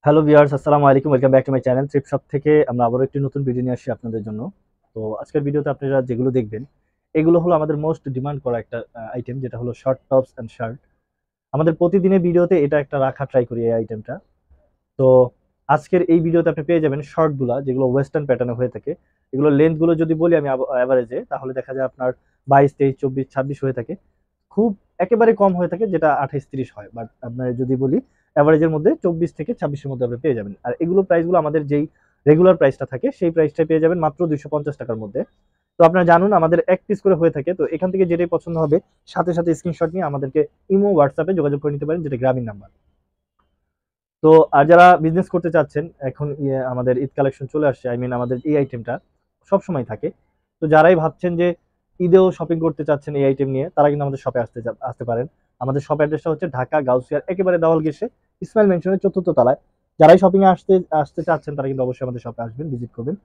Hello viewers, আসসালামু আলাইকুম। Welcome back to my channel trip shop থেকে আমরা আবারও একটি নতুন ভিডিও নিয়ে আসছি আপনাদের জন্য। তো আজকের ভিডিওতে আপনারা যেগুলো দেখবেন এগুলো হলো আমাদের মোস্ট ডিমান্ড করা একটা আইটেম, যেটা হলো শর্ট টপস অ্যান্ড শার্ট। আমাদের প্রতিদিনের ভিডিওতে এটা একটা রাখা ট্রাই করি এই আইটেমটা। তো আজকের এই ভিডিওতে আপনি পেয়ে যাবেন শর্টগুলা, যেগুলো ওয়েস্টার্ন প্যাটার্নে হয়ে থাকে। এগুলো লেন্থ গুলো যদি বলি আমি অ্যাভারেজে, তাহলে দেখা যায় আপনার 22, 23, 24, 26 হয়ে থাকে। খুব একেবারে কম হয়ে থাকে যেটা 28, 30 হয়। বাট আপনার যদি বলি অ্যাভারেজের মধ্যে 24 থেকে 26-এর মধ্যে আপনি পেয়ে যাবেন। আর এগুলো প্রাইসগুলো আমাদের যেই রেগুলার প্রাইসটা থাকে সেই প্রাইসটা পেয়ে যাবেন মাত্র 250 টাকার মধ্যে। তো আপনারা জানুন আমাদের এক পিস করে হয়ে থাকে। তো এখান থেকে যেটাই পছন্দ হবে সাথে সাথে স্ক্রিনশট নিয়ে আমাদেরকে ইমো হোয়াটসঅ্যাপে যোগাযোগ করে নিতে পারেন, যেটা গ্রামীণ নাম্বার। তো আর যারা বিজনেস করতে চাচ্ছেন, এখন আমাদের ঈদ কালেকশন চলে আসছে, আই মিন আমাদের এই আইটেমটা সবসময় থাকে। তো যারাই ভাবছেন যে ঈদেও শপিং করতে চাচ্ছেন এই আইটেম নিয়ে, তারা কিন্তু আমাদের শপে আসতে পারেন। আমাদের শপ অ্যাড্রেসটা হচ্ছে ঢাকা গাউসিয়ার একেবারে দেওয়াল ঘেঁষে ইসমাইল মেনশনের 4th তলায়। যারাই শপিং এ আসতে আসতে চাচ্ছেন তারা কিন্তু অবশ্যই আমাদের শপে আসবেন, ভিজিট করবেন।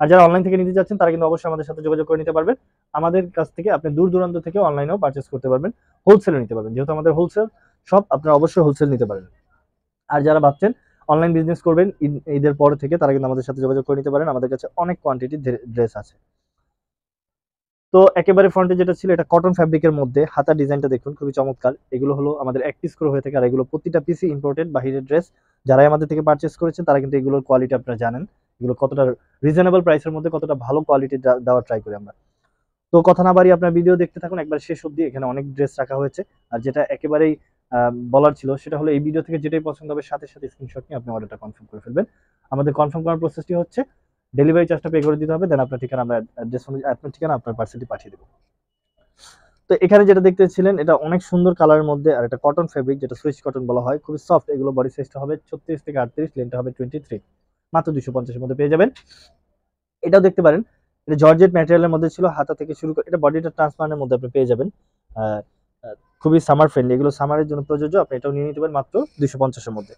আর যারা অনলাইন থেকে নিতে চাচ্ছেন তারা কিন্তু অবশ্যই আমাদের সাথে যোগাযোগ করে নিতে পারবেন। আমাদের কাছ থেকে আপনি দূর দূরান্ত থেকে অনলাইনেও পারচেস করতে পারবেন, হোলসেলে নিতে পারবেন, যেহেতু আমাদের হোলসেল শপ। আপনারা অবশ্যই হোলসেল নিতে পারেন। আর যারা ভাবছেন অনলাইন বিজনেস করবেন ঈদের পরে থেকে, তারা কিন্তু আমাদের সাথে যোগাযোগ করে নিতে পারেন। আমাদের কাছে অনেক কোয়ান্টিটির ড্রেস আছে। তো একেবারে ফ্রন্টে যেটা ছিল এটা কটন ফ্যাব্রিকের মধ্যে, হাতা ডিজাইনটা দেখুন খুবই চমৎকার। এগুলো হলো আমাদের এক পিস করে হয়ে থাকে, আর এগুলো প্রতিটা পিসই ইম্পোর্টেড বাহিরের ড্রেস। যারাই আমাদের থেকে পারচেস করেছেন তারা কিন্তু এগুলোর কোয়ালিটি আপনারা জানেন, এগুলো কতটা রিজনেবল প্রাইসের মধ্যে কতটা ভালো কোয়ালিটি দেওয়ার ট্রাই করি আমরা। তো কথা না বাড়িয়ে আপনার ভিডিও দেখতে থাকুন একবার শেষ অবধি। এখানে অনেক ড্রেস রাখা হয়েছে। আর যেটা একেবারেই বলার ছিল সেটা হলো এই ভিডিও থেকে যেটাই পছন্দ হবে সাথে সাথে স্ক্রিনশট নিয়ে আপনি অর্ডারটা কনফার্ম করে ফেলবেন। আমাদের কনফার্ম করার প্রসেসটি হচ্ছে ডেলিভারি চার্জটা পে করে দিতে হবে, দেন আপনার ঠিকানা, আমরা অ্যাড্রেস অনুযায়ী আপনার ঠিকানা আপনার পার্সেলটি পাঠিয়ে দেবো। তো এখানে যেটা দেখতেছিলেন এটা অনেক সুন্দর কালারের মধ্যে, আর এটা কটন ফেব্রিক, যেটা সুইচ কটন বলা হয়, খুবই সফট। এগুলো বডি সাইজটা হবে 36 থেকে 38, লেন্থটা হবে 23, মাত্র 250-এর মধ্যে পেয়ে যাবেন। এটাও দেখতে পারেন, এটা জর্জেট ম্যাটেরিয়ালের মধ্যে ছিল, হাতা থেকে শুরু করে এটা বডিটা ট্রান্সপারেন্টের মধ্যে আপনি পেয়ে যাবেন। আহ, আহ, খুবই সামার ফ্রেন্ডলি, এগুলো সামারের জন্য প্রযোজ্য। আপনি এটাও নিয়ে নিতে পারেন মাত্র 250-এর মধ্যে।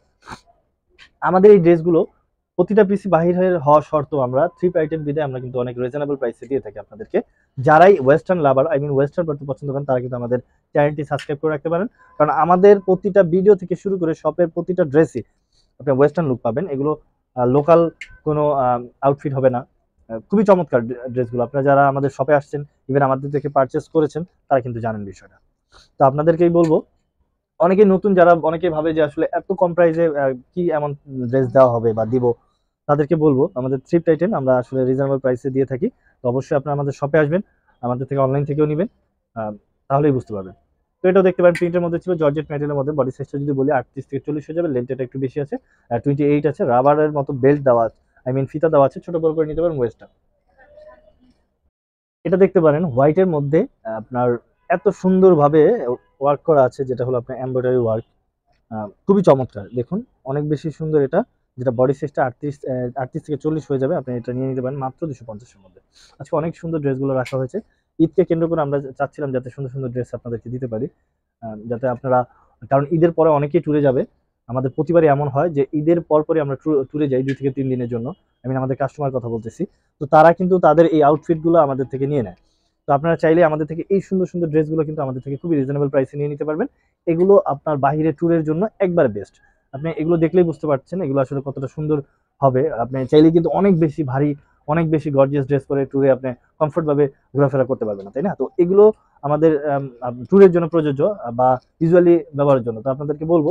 আমাদের এই ড্রেসগুলো প্রতিটা পিসি বাহির হয়ে হওয়া শর্ত আমরা থ্রিপ আইটেম বিদে আমরা কিন্তু অনেক রিজনেবল প্রাইসে দিয়ে থাকি আপনাদেরকে। যারাই western lover, I mean western পড়তে পছন্দ করেন, তারা কিন্তু আমাদের চ্যানেলটি সাবস্ক্রাইব করে রাখতে পারেন। কারণ আমাদের প্রতিটা ভিডিও থেকে শুরু করে শপের প্রতিটা ড্রেসই আপনি ওয়েস্টার্ন লুক পাবেন। এগুলো লোকাল কোনো আউটফিট হবে না। খুবই চমৎকার ড্রেসগুলো। আপনারা যারা আমাদের শপে আসছেন, ইভেন আমাদের থেকে পারচেস করেছেন, তারা কিন্তু জানেন বিষয়টা। তো আপনাদেরকেই বলবো, অনেকেই নতুন যারা অনেকেই ভাবে যে আসলে এত কম প্রাইসে কি এমন ড্রেস দেওয়া হবে বা দিব, তাদেরকে বলবো আমাদের থ্রিফট আইটেম আমরা আসলে রিজনেবল প্রাইসে দিয়ে থাকি। তো অবশ্যই আপনারা আমাদের শপে আসবেন, আমাদের থেকে অনলাইন থেকেও নেবেন, তাহলেই বুঝতে পারবেন। তো এটাও দেখতে পারেন প্রিন্টের মধ্যে ছিল, জর্জেট ম্যাটেরিয়ালের মধ্যে। বডি সাইজটা যদি বলি 38 থেকে 40 হয়ে যাবে, লেন্থটা একটু বেশি আছে, 28 আছে। রাবারের মতো বেল্ট দেওয়া আছে, আই মিন ফিতা দেওয়া আছে, ছোট বড় করে নিতে পারেন ওয়েস্টটা। এটা দেখতে পারেন হোয়াইটের মধ্যে, আপনার এত সুন্দরভাবে ওয়ার্ক করা আছে, যেটা হলো আপনার এমব্রয়ডারি ওয়ার্ক। খুবই চমৎকার দেখুন, অনেক বেশি সুন্দর এটা। যেটা বডি সাইজটা 38 থেকে 40 হয়ে যাবে, আপনি এটা নিয়ে নিতে পারেন মাত্র 250-এর মধ্যে। আজকে অনেক সুন্দর ড্রেসগুলো রাখা হয়েছে। ঈদকে কেন্দ্র করে আমরা চাচ্ছিলাম যাতে সুন্দর সুন্দর ড্রেস আপনাদেরকে দিতে পারি, যাতে আপনারা, কারণ ঈদের পরে অনেকেই ট্যুরে যাবে। আমাদের প্রতিবারই এমন হয় যে ঈদের পরপরই আমরা ট্যুরে যাই 2 থেকে 3 দিনের জন্য। আমি আমাদের কাস্টমার কথা বলতেছি। তো তারা কিন্তু তাদের এই আউটফিটগুলো আমাদের থেকে নিয়ে নেয়। তো আপনারা চাইলে আমাদের থেকে এই সুন্দর সুন্দর ড্রেসগুলো কিন্তু আমাদের থেকে খুবই রিজনেবল প্রাইসে নিয়ে নিতে পারবেন। এগুলো আপনার বাহিরে ট্যুরের জন্য একবার বেস্ট। আপনি এগুলো দেখলেই বুঝতে পারছেন এগুলো আসলে কতটা সুন্দর হবে। আপনি চাইলে কিন্তু অনেক বেশি ভারী, অনেক বেশি গর্জিয়াস ড্রেস পরে ট্যুরে আপনি কমফোর্ট ভাবে ঘোরাফেরা করতে পারবেন না, তাই না? তো এগুলো আমাদের ট্যুরের জন্য প্রযোজ্য বা ইউজুয়ালি ব্যবহারের জন্য। তো আপনাদেরকে বলবো,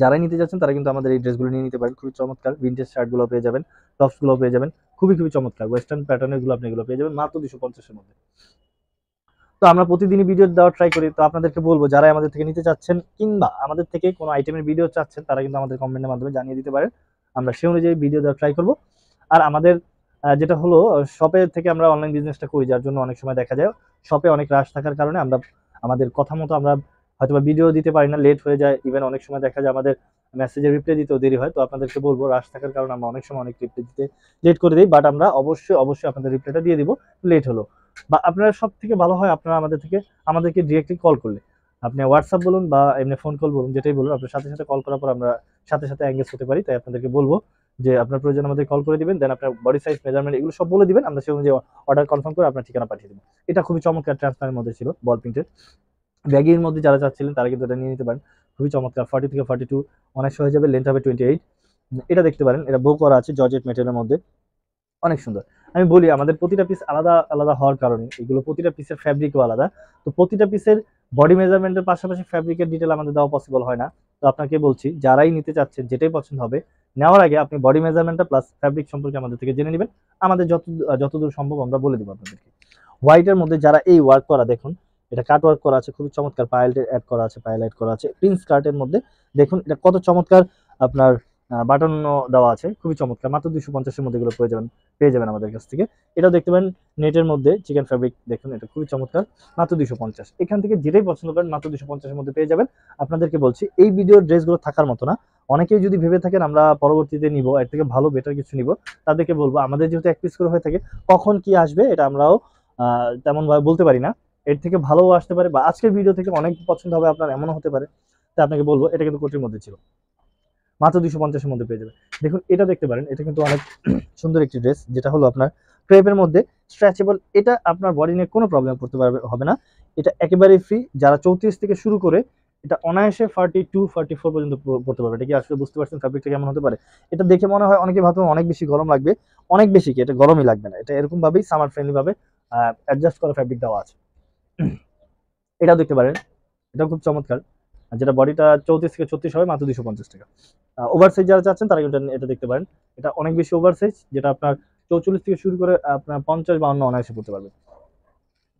যারাই নিতে যাচ্ছেন তারা কিন্তু আমাদের এই ড্রেসগুলো নিয়ে নিতে পারেন। খুবই চমৎকার ভিনটেজ শার্টগুলো পেয়ে যাবেন, টপসগুলো পেয়ে যাবেন, খুবই খুবই চমৎকার ওয়েস্টার্ন প্যাটার্নের গুলো আপনি এগুলো পেয়ে যাবেন মাত্র 250-এর মধ্যে। তো আমরা প্রতিদিনই ভিডিও দেওয়ার ট্রাই করি। তো আপনাদেরকে বলবো, যারা আমাদের থেকে নিতে চাচ্ছেন কিংবা আমাদের থেকে কোনো আইটেমের ভিডিও চাচ্ছেন, তারা কিন্তু আমাদের কমেন্টের মাধ্যমে জানিয়ে দিতে পারেন, আমরা সেই অনুযায়ী ভিডিও দেওয়ার ট্রাই করব। আর আমাদের যেটা হলো শপে থেকে আমরা অনলাইন বিজনেসটা করি, যার জন্য অনেক সময় দেখা যায় শপে অনেক রাশ থাকার কারণে আমরা আমাদের কথা মতো আমরা হয়তো ভিডিও দিতে পারি না, লেট হয়ে যায়। ইভেন অনেক সময় দেখা যায় আমাদের মেসেজের রিপ্লাই দিতেও দেরি হয়। তো আপনাদেরকে বলবো, রাশ থাকার কারণে আমরা অনেক সময় অনেক রিপ্লাই দিতে লেট করে দিই, বাট আমরা অবশ্যই অবশ্যই আপনাদের রিপ্লাইটা দিয়ে দিব লেট হলো। বা আপনারা সব থেকে ভালো হয় আপনারা আমাদেরকে ডিরেক্টলি কল করলে, আপনি হোয়াটসঅ্যাপ বলুন বা এমনি ফোন কল বলুন, যেটাই বলুন, আপনার সাথে সাথে কল করার পর আমরা সাথে সাথে এঙ্গেজ হতে পারি। তাই আপনাদেরকে বলবো যে আপনার প্রয়োজন আমাদের কল করে দিবেন, দেন আপনার বডি সাইজ মেজারমেন্ট এগুলো সব বলে দিবেন, আমরা সেই অনুযায়ী অর্ডার কনফার্ম করে আপনার ঠিকানা পাঠিয়ে দেবো। এটা খুবই চমৎকার ট্রান্সপারেন্টের মধ্যে ছিল, বল প্রিন্টের। ব্যাগির মধ্যে যারা চাচ্ছিলেন তারা কিন্তু এটা নিয়ে নিতে পারেন। খুবই চমৎকার, 40 থেকে 42 অনেক হয়ে যাবে, লেন্থ হবে 28। এটা দেখতে পারেন, এটা বো করা আছে জর্জেট মেটেরিয়ালের মধ্যে, অনেক সুন্দর। আমি বলি আমাদের প্রতিটা পিস আলাদা আলাদা হওয়ার কারণে এগুলো প্রতিটা পিসের ফ্যাব্রিকও আলাদা। তো প্রতিটা পিসের বডি মেজারমেন্টের পাশাপাশি ফ্যাব্রিকের ডিটেল আমাদের দেওয়া পসিবল হয় না। তো আপনাকে বলছি যারাই নিতে চাচ্ছেন যেটাই পছন্দ হবে, নেওয়ার আগে আপনি বডি মেজারমেন্টটা প্লাস ফ্যাব্রিক সম্পর্কে আমাদের থেকে জেনে নেবেন। আমাদের যতদূর সম্ভব আমরা বলে দেবো আপনাদেরকে। হোয়াইটের মধ্যে যারা এই ওয়ার্ক করা, দেখুন এটা কাট ওয়ার্ক করা আছে, খুবই চমৎকার, পায়েল অ্যাড করা আছে, পায়েল অ্যাড করা আছে প্রিন্স কার্টের মধ্যে। দেখুন এটা কত চমৎকার, আপনার বাটন দেওয়া আছে, খুবই চমৎকার। মাত্র 250-এর মধ্যে এগুলো পেয়ে যাবেন আমাদের কাছ থেকে। এটাও দেখতে পারেন নেটের মধ্যে চিকেন ফ্যাব্রিক, দেখুন এটা খুবই চমৎকার, মাত্র 250। এখান থেকে যেটাই পছন্দ করেন মাত্র 250-এর মধ্যে পেয়ে যাবেন। আপনাদেরকে বলছি এই ভিডিওর ড্রেসগুলো থাকার মতো না। অনেকেই যদি ভেবে থাকেন আমরা পরবর্তীতে নিব, এর থেকে ভালো বেটার কিছু নিব, তাদেরকে বলবো আমাদের যেহেতু এক পিস করে হয়ে থাকে, কখন কি আসবে এটা আমরাও তেমন ভাবে বলতে পারি না। এর থেকে ভালোও আসতে পারে, বা আজকের ভিডিও থেকে অনেক পছন্দ হবে আপনার, এমনও হতে পারে। তাই আপনাকে বলবো এটা কিন্তু কোটির মধ্যে ছিল, মাত্র 250-এর মধ্যে পেয়ে যাবে। দেখুন এটা দেখতে পারেন, এটা কিন্তু অনেক সুন্দর একটি ড্রেস, যেটা হলো আপনার ক্রেপের মধ্যে স্ট্রেচেবল। এটা আপনার বডি নিয়ে কোনো প্রবলেম করতে হবে না। এটা একেবারেই ফ্রি। যারা 34 থেকে শুরু করে এটা অনায়াসে 42-44 পর্যন্ত পড়তে পারবে। এটা কি আসলে বুঝতে পারছেন ফ্যাব্রিকটা কেমন হতে পারে? এটা দেখে মনে হয় অনেকে ভাবতে অনেক বেশি গরম লাগবে, অনেক বেশি কি, এটা গরমই লাগবে না। এটা এরকম ভাবেই সামার ফ্রেন্ডলি ভাবে অ্যাডজাস্ট করা ফ্যাব্রিক দেওয়া আছে। এটাও দেখতে পারেন, এটাও খুব চমৎকার। আর যেটা বডিটা 34 থেকে 36 হবে, মাত্র 250 টাকা। ওভার সাইজ যারা চাচ্ছেন তারা কিন্তু এটা দেখতে পারেন। এটা অনেক বেশি ওভার সাইজ, যেটা আপনার 44 থেকে শুরু করে আপনার 50-52 অনায়াসে পড়তে পারবে।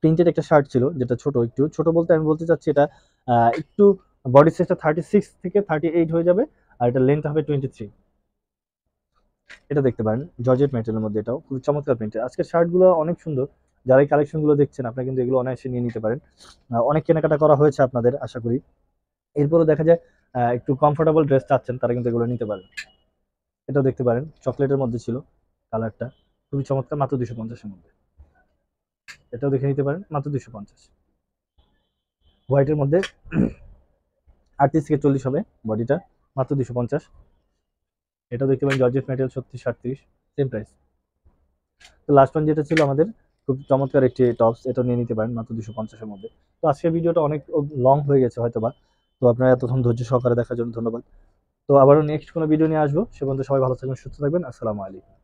প্রিন্টেড একটা শার্ট ছিল, যেটা ছোট, একটু ছোট বলতে আমি বলতে চাচ্ছি এটা একটু বডি সাইজটা 36 থেকে 38 হয়ে যাবে, আর এটা লেন্থ হবে 23। এটা দেখতে পারেন জর্জেট ম্যাটেরিয়ালের মধ্যে, এটাও খুব চমৎকার প্রিন্টের। আজকের শার্টগুলো অনেক সুন্দর, যারা এই কালেকশনগুলো দেখছেন আপনারা কিন্তু এগুলো অনায়াসে নিয়ে নিতে পারেন। অনেক কেনাকাটা করা হয়েছে আপনাদের আশা করি। এরপরও দেখা যায় একটু কমফোর্টেবল ড্রেস চাচ্ছেন তারা কিন্তু এগুলো নিতে পারেন। এটাও দেখতে পারেন, চকলেটের মধ্যে ছিল কালারটা, খুবই চমৎকার, মাত্র 250-এর মধ্যে। এটাও দেখে নিতে পারেন, মাত্র 250। হোয়াইটের মধ্যে 38 থেকে 40 হবে বডিটা, মাত্র 250। এটাও দেখতে পারেন জর্জেট ম্যাটেরিয়াল, 36-38, সেম প্রাইস। তো লাস্ট ওয়ান যেটা ছিল আমাদের, খুব চমৎকার একটি টপস, এটা নিয়ে নিতে পারেন মাত্র 250-এর মধ্যে। তো আজকের ভিডিওটা অনেক লং হয়ে গেছে হয়তোবা, তো আপনারা এতক্ষণ ধৈর্য সহকারে দেখার জন্য ধন্যবাদ। তো আবারও নেক্সট কোনো ভিডিও নিয়ে আসবো, সে পর্যন্ত সবাই ভালো থাকবেন, সুস্থ থাকবেন। আসসালামু আলাইকুম।